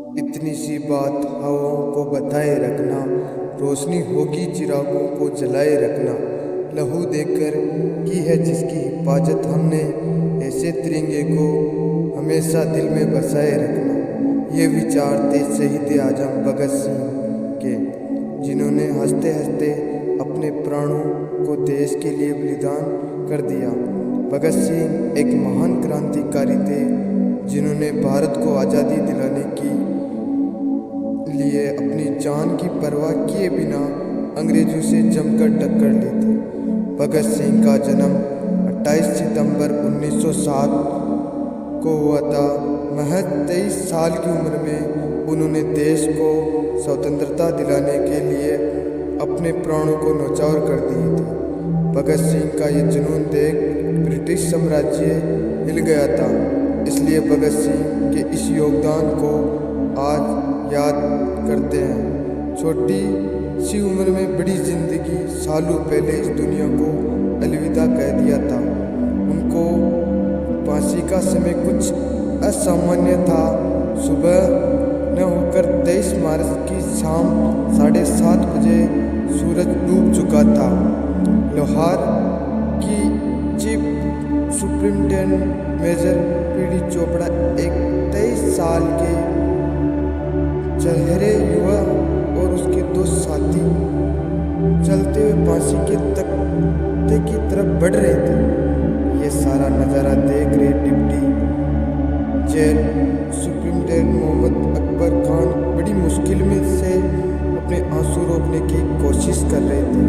इतनी सी बात हवाओं को बताए रखना, रोशनी होगी चिरागों को जलाए रखना। लहू देकर की है जिसकी हिफाजत हमने, ऐसे तिरंगे को हमेशा दिल में बसाए रखना। ये विचार थे शहीद आजम भगत सिंह के, जिन्होंने हंसते हंसते अपने प्राणों को देश के लिए बलिदान कर दिया। भगत सिंह एक महान क्रांतिकारी थे, जिन्होंने भारत को आज़ादी दिलाने के लिए अपनी जान की परवाह किए बिना अंग्रेजों से जमकर टक्कर ली थी। भगत सिंह का जन्म 28 सितंबर 1907 को हुआ था। महज 23 साल की उम्र में उन्होंने देश को स्वतंत्रता दिलाने के लिए अपने प्राणों को न्यौछावर कर दिए थे। भगत सिंह का ये जुनून देख ब्रिटिश साम्राज्य हिल गया था। इसलिए भगत सिंह के इस योगदान को आज याद करते हैं। छोटी सी उम्र में बड़ी जिंदगी, सालों पहले इस दुनिया को अलविदा कह दिया था। उनको फांसी का समय कुछ असामान्य था। सुबह न होकर 23 मार्च की शाम 7:30 बजे सूरज डूब चुका था। लाहौर की chief superintendent major PD Chopra एक 23 साल के चेहरे युवा और उसके 2 साथी चलते हुए फांसी के तख्ते की तरफ बढ़ रहे थे। ये सारा नज़ारा देख रहे deputy jail superintendent Mohammad Akbar Khan बड़ी मुश्किल में से अपने आंसू रोकने की कोशिश कर रहे थे।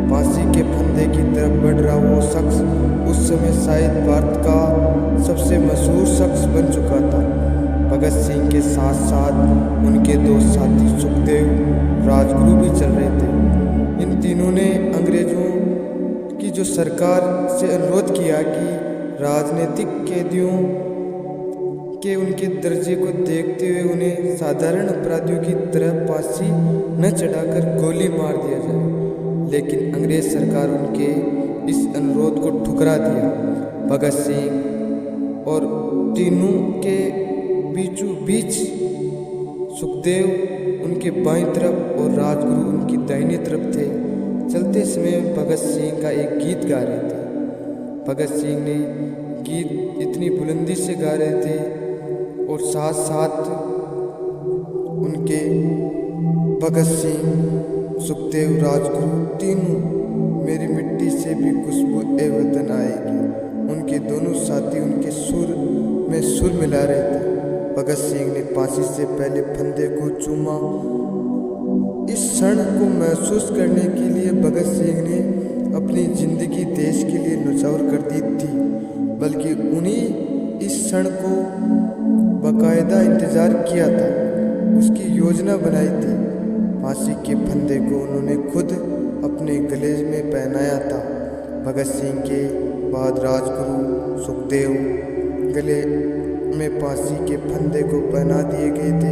फांसी के फंदे की तरफ बढ़ रहा वो शख्स उस समय शायद भारत का सबसे मशहूर शख्स बन चुका था। भगत सिंह के साथ साथ उनके 2 साथी सुखदेव, राजगुरु भी चल रहे थे। इन तीनों ने अंग्रेजों की जो सरकार से अनुरोध किया कि राजनीतिक कैदियों के उनके दर्जे को देखते हुए उन्हें साधारण अपराधियों की तरह फांसी न चढ़ाकर गोली मार दिया जाए, लेकिन अंग्रेज सरकार उनके इस अनुरोध को ठुकरा दिया। भगत सिंह और तीनों के बीचों बीच सुखदेव उनके बाईं तरफ और राजगुरु उनकी दाहिनी तरफ थे। चलते समय भगत सिंह का एक गीत गा रहे थे। भगत सिंह ने गीत इतनी बुलंदी से गा रहे थे और साथ साथ उनके भगत सिंह, सुखदेव, राजगुरु तीनों मेरी मिट्टी से भी खुशबू ए वतन आएगी, उनके दोनों साथी उनके सुर में सुर मिला रहे थे। भगत सिंह ने फांसी से पहले फंदे को चूमा। इस क्षण को महसूस करने के लिए भगत सिंह ने अपनी जिंदगी देश के लिए न्यौछावर कर दी थी, बल्कि उन्हीं इस क्षण को बाकायदा इंतजार किया था, उसकी योजना बनाई थी। फांसी के फंदे को उन्होंने खुद अपने गले में पहनाया था। भगत सिंह के बाद राजगुरु, सुखदेव गले में फांसी के फंदे को पहना दिए गए थे।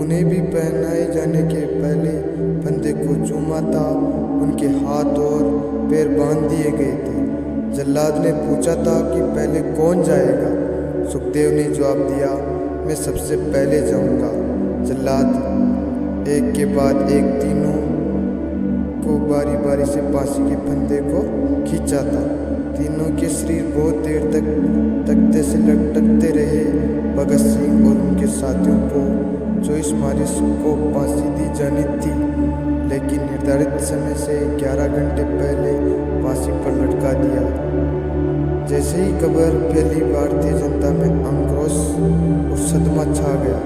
उन्हें भी पहनाए जाने के पहले फंदे को चूमा था। उनके हाथ और पैर बांध दिए गए थे। जल्लाद ने पूछा था कि पहले कौन जाएगा। सुखदेव ने जवाब दिया, मैं सबसे पहले जाऊंगा। जल्लाद एक के बाद एक तीनों को बारी बारी से फांसी के फंदे को खींचा था। तीनों के शरीर बहुत देर तक तख्ते से लटकते रहे। भगत सिंह और उनके साथियों को 24 मार्च को फांसी दी जानी थी, लेकिन निर्धारित समय से 11 घंटे पहले फांसी पर लटका दिया। जैसे ही खबर फैली, भारतीय जनता में आक्रोश और सदमा छा गया।